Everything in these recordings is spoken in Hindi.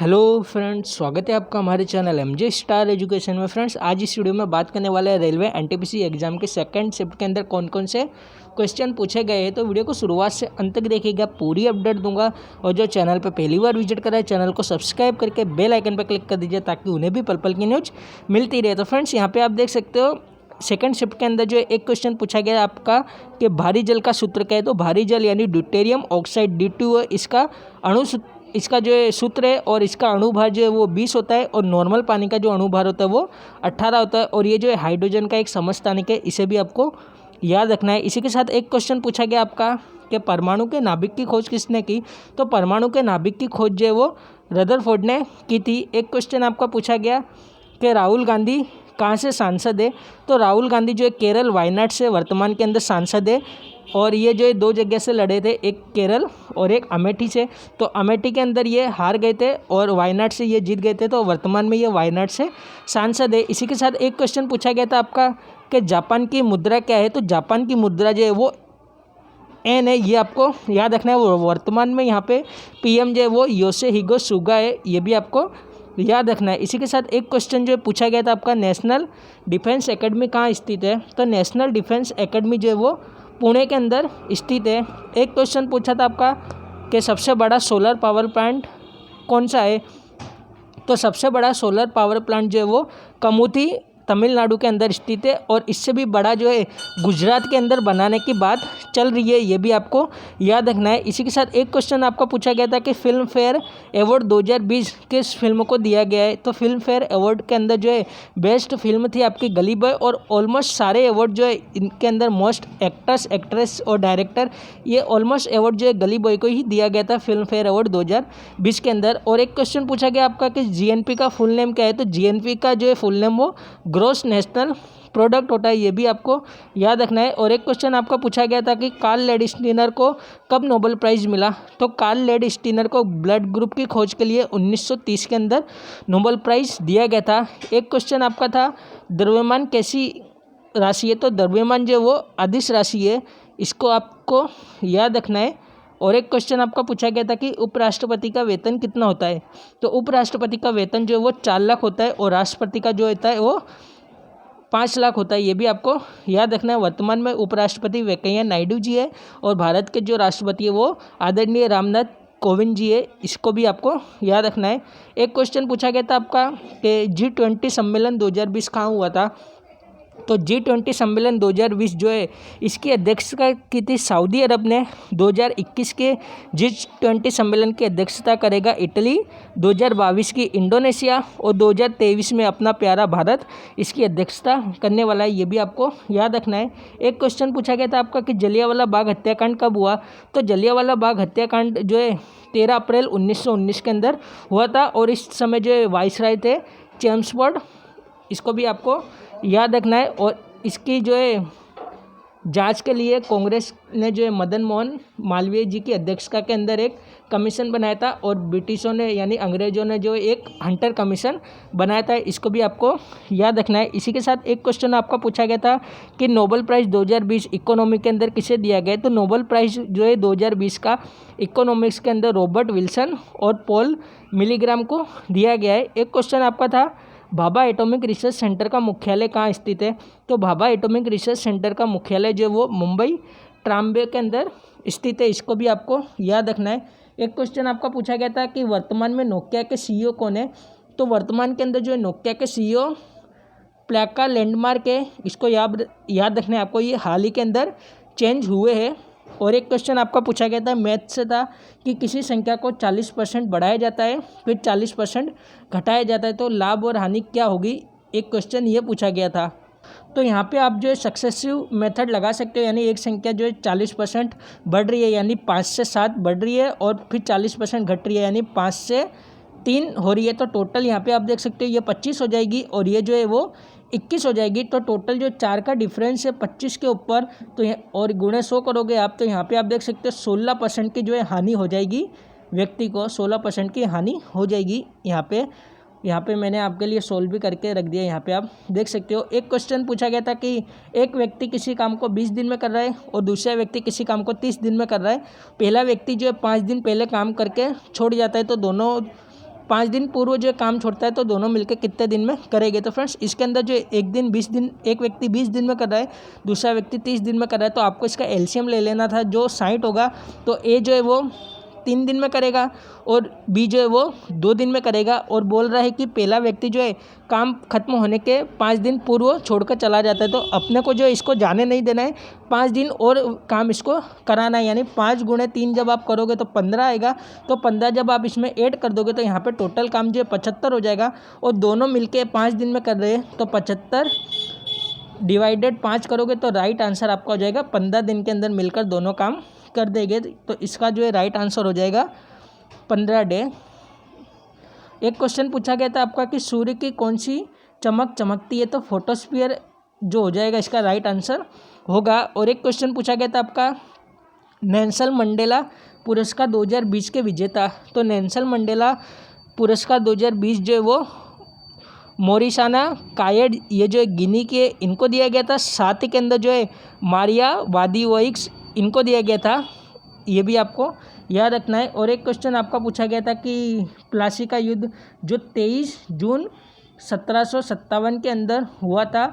हेलो फ्रेंड्स, स्वागत है आपका हमारे चैनल एमजे स्टार एजुकेशन में। फ्रेंड्स, आज इस वीडियो में बात करने वाले हैं रेलवे एनटीपीसी एग्जाम के सेकंड शिफ्ट के अंदर कौन कौन से क्वेश्चन पूछे गए हैं। तो वीडियो को शुरुआत से अंत तक देखिएगा, पूरी अपडेट दूंगा। और जो चैनल पर पहली बार विजिट करा है, चैनल को सब्सक्राइब करके बेल आइकन पर क्लिक कर दीजिए ताकि उन्हें भी पल पल की न्यूज मिलती रहे। तो फ्रेंड्स, यहाँ पर आप देख सकते हो सेकंड शिफ्ट के अंदर जो एक क्वेश्चन पूछा गया आपका कि भारी जल का सूत्र क्या है। तो भारी जल यानी ड्यूटेरियम ऑक्साइड D2O, इसका जो सूत्र है और इसका अणुभार जो है वो 20 होता है और नॉर्मल पानी का जो अणुभार होता है वो 18 होता है। और ये जो है हाइड्रोजन का एक समस्थानिक है, इसे भी आपको याद रखना है। इसी के साथ एक क्वेश्चन पूछा गया आपका कि परमाणु के नाभिक की खोज किसने की। तो परमाणु के नाभिक की खोज जो है वो रदरफोर्ड ने की थी। एक क्वेश्चन आपका पूछा गया कि राहुल गांधी कहाँ से सांसद है। तो राहुल गांधी जो है केरल वायनाड से वर्तमान के अंदर सांसद है। और ये जो है दो जगह से लड़े थे, एक केरल और एक अमेठी से। तो अमेठी के अंदर ये हार गए थे और वायनाड से ये जीत गए थे। तो वर्तमान में ये वायनाड से सांसद है। इसी के साथ एक क्वेश्चन पूछा गया था आपका कि जापान की मुद्रा क्या है। तो जापान की मुद्रा जो है वो एन है, ये आपको याद रखना है। वो वर्तमान में यहाँ पे पीएम जो है वो योशिहिदे सुगा है, ये भी आपको याद रखना है। इसी के साथ एक क्वेश्चन जो है पूछा गया था आपका नेशनल डिफेंस एकेडमी कहाँ स्थित है। तो नेशनल डिफेंस एकेडमी जो है वो पुणे के अंदर स्थित है। एक क्वेश्चन पूछा था आपका कि सबसे बड़ा सोलर पावर प्लांट कौन सा है। तो सबसे बड़ा सोलर पावर प्लांट जो है वो कमुथी तमिलनाडु के अंदर स्थित है। और इससे भी बड़ा जो है गुजरात के अंदर बनाने की बात चल रही है, ये भी आपको याद रखना है। इसी के साथ एक क्वेश्चन आपका पूछा गया था कि फिल्म फेयर अवार्ड 2020 किस फिल्म को दिया गया है। तो फिल्म फेयर अवार्ड के अंदर जो है बेस्ट फिल्म थी आपकी गली बॉय। और ऑलमोस्ट सारे अवार्ड जो है इनके अंदर मोस्ट एक्टर्स, एक्ट्रेस और डायरेक्टर, ये ऑलमोस्ट अवार्ड जो है गली बॉय को ही दिया गया था फिल्म फेयर अवार्ड 2020 के अंदर। और एक क्वेश्चन पूछा गया आपका कि जीएनपी का फुल नेम क्या है। तो जीएनपी का जो है फुल नेम वो ग्रॉस नेशनल प्रोडक्ट होता है, ये भी आपको याद रखना है। और एक क्वेश्चन आपका पूछा गया था कि कार्ल लैंडस्टीनर को कब नोबेल प्राइज़ मिला। तो कार्ल लैंडस्टीनर को ब्लड ग्रुप की खोज के लिए 1930 के अंदर नोबेल प्राइज़ दिया गया था। एक क्वेश्चन आपका था द्रव्यमान कैसी राशि है। तो द्रव्यमान जो वो अदिश राशि है, इसको आपको याद रखना है। और एक क्वेश्चन आपका पूछा गया था कि उपराष्ट्रपति का वेतन कितना होता है। तो उपराष्ट्रपति का वेतन जो है वो 4 लाख होता है और राष्ट्रपति का जो होता है वो 5 लाख होता है, ये भी आपको याद रखना है। वर्तमान में उपराष्ट्रपति वेंकैया नायडू जी है और भारत के जो राष्ट्रपति है वो आदरणीय रामनाथ कोविंद जी है, इसको भी आपको याद रखना है। एक क्वेश्चन पूछा गया था आपका कि G20 सम्मेलन 2020 कहाँ हुआ था। तो G20 सम्मेलन 2020 जो है इसकी अध्यक्षता की थी सऊदी अरब ने। 2021 के G20 सम्मेलन की अध्यक्षता करेगा इटली, 2022 की इंडोनेशिया और 2023 में अपना प्यारा भारत इसकी अध्यक्षता करने वाला है, ये भी आपको याद रखना है। एक क्वेश्चन पूछा गया था आपका कि जलियांवाला बाग हत्याकांड कब हुआ। तो जलियांवाला बाग हत्याकांड जो है 13 अप्रैल 1919 के अंदर हुआ था। और इस समय जो है वाइसराय थे चेम्सफोर्ड, इसको भी आपको याद रखना है। और इसकी जो है जांच के लिए कांग्रेस ने जो है मदन मोहन मालवीय जी की अध्यक्षता के अंदर एक कमीशन बनाया था। और ब्रिटिशों ने यानी अंग्रेजों ने जो एक हंटर कमीशन बनाया था, इसको भी आपको याद रखना है। इसी के साथ एक क्वेश्चन आपका पूछा गया था कि नोबेल प्राइज़ 2020 इकोनॉमी के अंदर किसे दिया गया। तो नोबेल प्राइज़ जो है 2020 का इकोनॉमिक्स के अंदर रॉबर्ट विल्सन और पॉल मिलीग्राम को दिया गया है। एक क्वेश्चन आपका था भाभा एटॉमिक रिसर्च सेंटर का मुख्यालय कहाँ स्थित है। तो भाभा एटॉमिक रिसर्च सेंटर का मुख्यालय जो वो मुंबई ट्राम्बे के अंदर स्थित है, इसको भी आपको याद रखना है। एक क्वेश्चन आपका पूछा गया था कि वर्तमान में नोकिया के सीईओ कौन है। तो वर्तमान के अंदर जो है नोकिया के सीईओ प्लाका लैंडमार्क है, इसको याद रखना है आपको, ये हाल ही के अंदर चेंज हुए हैं। और एक क्वेश्चन आपका पूछा गया था मैथ से था कि किसी संख्या को 40% बढ़ाया जाता है फिर 40% घटाया जाता है, तो लाभ और हानि क्या होगी। एक क्वेश्चन ये पूछा गया था। तो यहाँ पे आप जो है सक्सेसिव मेथड लगा सकते हो, यानी एक संख्या जो है 40% बढ़ रही है यानी 5 से 7 बढ़ रही है और फिर 40% घट रही है यानी 5 से 3 हो रही है। तो टोटल यहाँ पे आप देख सकते हो ये 25 हो जाएगी और ये जो है वो 21 हो जाएगी। तो टोटल जो 4 का डिफरेंस है 25 के ऊपर, तो और गुणे 100 करोगे आप, तो यहाँ पे आप देख सकते हो 16% की जो है हानि हो जाएगी, व्यक्ति को 16% की हानि हो जाएगी। यहाँ पे मैंने आपके लिए सोल्व भी करके रख दिया, यहाँ पे आप देख सकते हो। एक क्वेश्चन पूछा गया था कि एक व्यक्ति किसी काम को 20 दिन में कर रहा है और दूसरा व्यक्ति किसी काम को 30 दिन में कर रहा है। पहला व्यक्ति जो है 5 दिन पहले काम करके छोड़ जाता है, तो दोनों 5 दिन पूर्व जो काम छोड़ता है तो दोनों मिलकर कितने दिन में करेंगे। तो फ्रेंड्स इसके अंदर जो एक व्यक्ति 20 दिन में कर रहा है, दूसरा व्यक्ति 30 दिन में कर रहा है, तो आपको इसका एलसीएम ले लेना था जो 60 होगा। तो ए जो है वो 3 दिन में करेगा और बी जो है वो 2 दिन में करेगा। और बोल रहा है कि पहला व्यक्ति जो है काम खत्म होने के 5 दिन पूर्व छोड़कर चला जाता है, तो अपने को जो इसको जाने नहीं देना है, 5 दिन और काम इसको कराना है। यानी 5 × 3 जब आप करोगे तो 15 आएगा। तो 15 जब आप इसमें ऐड कर दोगे तो यहाँ पे टोटल काम जो है 75 हो जाएगा। और दोनों मिलके 5 दिन में कर रहे हैं तो 75 / 5 करोगे तो राइट आंसर आपका हो जाएगा 15 दिन के अंदर मिलकर दोनों काम कर देंगे। तो इसका जो है राइट आंसर हो जाएगा 15 डे। एक क्वेश्चन पूछा गया था आपका कि सूर्य की कौन सी चमक चमकती है, तो फोटोस्फीयर जो हो जाएगा इसका राइट आंसर होगा। और एक क्वेश्चन पूछा गया था आपका नेल्सन मंडेला पुरस्कार 2020 के विजेता, तो नेल्सन मंडेला पुरस्कार 2020 जो है वो मोरिसाना कायड, ये जो है गिनी के, इनको दिया गया था। साथ ही के अंदर जो है मारिया वादिवोइक्स, इनको दिया गया था। ये भी आपको याद रखना है। और एक क्वेश्चन आपका पूछा गया था कि प्लासी का युद्ध जो 23 जून 1757 के अंदर हुआ था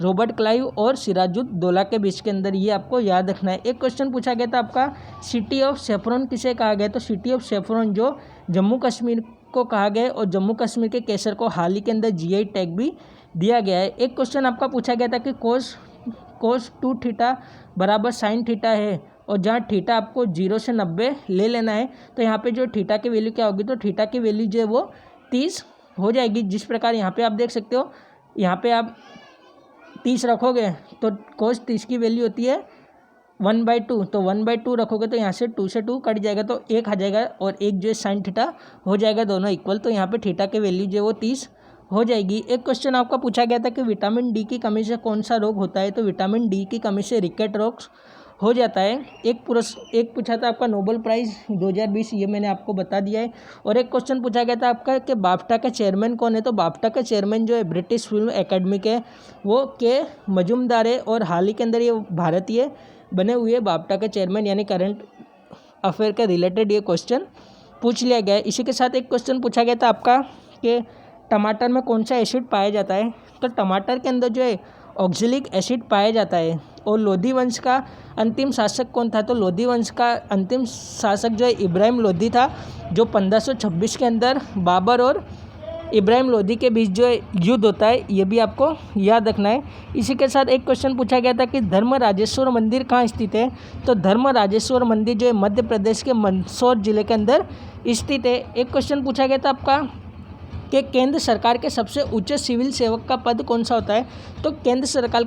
रॉबर्ट क्लाइव और सिराजुद्दौला के बीच के अंदर, ये आपको याद रखना है। एक क्वेश्चन पूछा गया था आपका सिटी ऑफ सेफ्रॉन किसे कहा गया, तो सिटी ऑफ सेफ्रॉन जो जम्मू कश्मीर को कहा गया है और जम्मू कश्मीर के केसर को हाल ही के अंदर GI टैग भी दिया गया है। एक क्वेश्चन आपका पूछा गया था कि cos 2θ बराबर sin θ है, और जहाँ थीटा आपको 0 से 90 ले लेना है, तो यहाँ पे जो थीटा की वैल्यू क्या होगी, तो थीटा की वैल्यू जो है वो 30 हो जाएगी। जिस प्रकार यहाँ पे आप देख सकते हो, यहाँ पे आप 30 रखोगे तो cos 30 की वैल्यू होती है 1/2, तो 1/2 रखोगे तो यहाँ से 2 से 2 कट जाएगा तो 1 आ जाएगा, और एक जो है sin θ हो जाएगा, दोनों इक्वल। तो यहाँ पे थीटा की वैल्यू जो है वो 30 हो जाएगी। एक क्वेश्चन आपका पूछा गया था कि विटामिन डी की कमी से कौन सा रोग होता है, तो विटामिन डी की कमी से रिकेट रोग हो जाता है। एक पूछा था आपका नोबेल प्राइज़ 2020, ये मैंने आपको बता दिया है। और एक क्वेश्चन पूछा गया था आपका कि बाफ्टा के चेयरमैन कौन है, तो बाफ्टा के चेयरमैन जो है ब्रिटिश फिल्म एकेडमी के वो के मजूमदार है, और हाल ही के अंदर ये भारतीय बने हुए बाफ्टा के चेयरमैन, यानी करंट अफेयर के रिलेटेड ये क्वेश्चन पूछ लिया गया है। इसी के साथ एक क्वेश्चन पूछा गया था आपका कि टमाटर में कौन सा एसिड पाया जाता है, तो टमाटर के अंदर जो है ऑक्जेलिक एसिड पाया जाता है। और लोधी वंश का अंतिम शासक कौन था, तो लोधी वंश का अंतिम शासक जो है इब्राहिम लोधी था, जो 1526 के अंदर बाबर और इब्राहिम लोधी के बीच जो युद्ध होता है, ये भी आपको याद रखना है। इसी के साथ एक क्वेश्चन पूछा गया था कि धर्मराजेश्वर मंदिर कहाँ स्थित है, तो धर्मराजेश्वर मंदिर जो है मध्य प्रदेश के मंदसौर जिले के अंदर स्थित है। एक क्वेश्चन पूछा गया था आपका कि केंद्र सरकार के सबसे ऊंचे सिविल सेवक का पद कौन सा होता है, तो केंद्र सरकार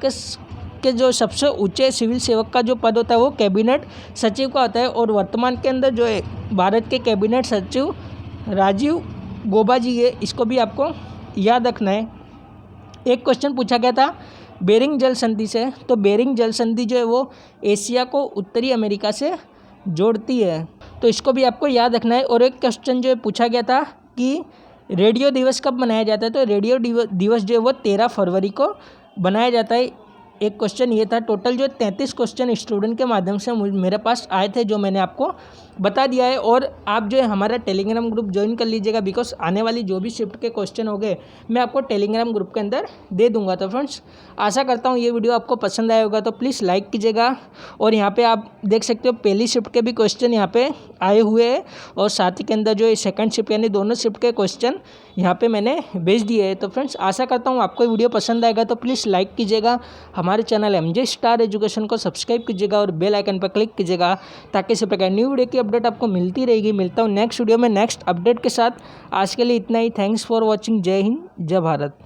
के जो सबसे ऊंचे सिविल सेवक का जो पद होता है वो कैबिनेट सचिव का होता है। और वर्तमान के अंदर जो है भारत के कैबिनेट सचिव राजीव गौबा जी है, इसको भी आपको याद रखना है। एक क्वेश्चन पूछा गया था बेरिंग जल संधि से, तो बेरिंग जल संधि जो है वो एशिया को उत्तरी अमेरिका से जोड़ती है, तो इसको भी आपको याद रखना है। और एक क्वेश्चन जो है पूछा गया था कि रेडियो दिवस कब मनाया जाता है, तो रेडियो दिवस जो है वो 13 फरवरी को बनाया जाता है। एक क्वेश्चन ये था। टोटल जो 33 क्वेश्चन स्टूडेंट के माध्यम से मेरे पास आए थे, जो मैंने आपको बता दिया है। और आप जो है हमारा टेलीग्राम ग्रुप ज्वाइन कर लीजिएगा, बिकॉज आने वाली जो भी शिफ्ट के क्वेश्चन हो गए मैं आपको टेलीग्राम ग्रुप के अंदर दे दूंगा। तो फ्रेंड्स आशा करता हूँ ये वीडियो आपको पसंद आया होगा, तो प्लीज़ लाइक कीजिएगा। और यहाँ पे आप देख सकते हो पहली शिफ्ट के भी क्वेश्चन यहाँ पे आए हुए हैं, और साथ ही के अंदर जो सेकंड शिफ्ट यानी दोनों शिफ्ट के क्वेश्चन यहाँ पे मैंने भेज दिए हैं। तो फ्रेंड्स आशा करता हूँ आपको वीडियो पसंद आएगा, तो प्लीज़ लाइक कीजिएगा, हमारे चैनल MJ स्टार एजुकेशन को सब्सक्राइब कीजिएगा और बेल आइकन पर क्लिक कीजिएगा, ताकि इसी प्रकार न्यू वीडियो की अपडेट आपको मिलती रहेगी। मिलता हूँ नेक्स्ट वीडियो में नेक्स्ट अपडेट के साथ। आज के लिए इतना ही। Thanks for watching. जय हिंद, जय भारत।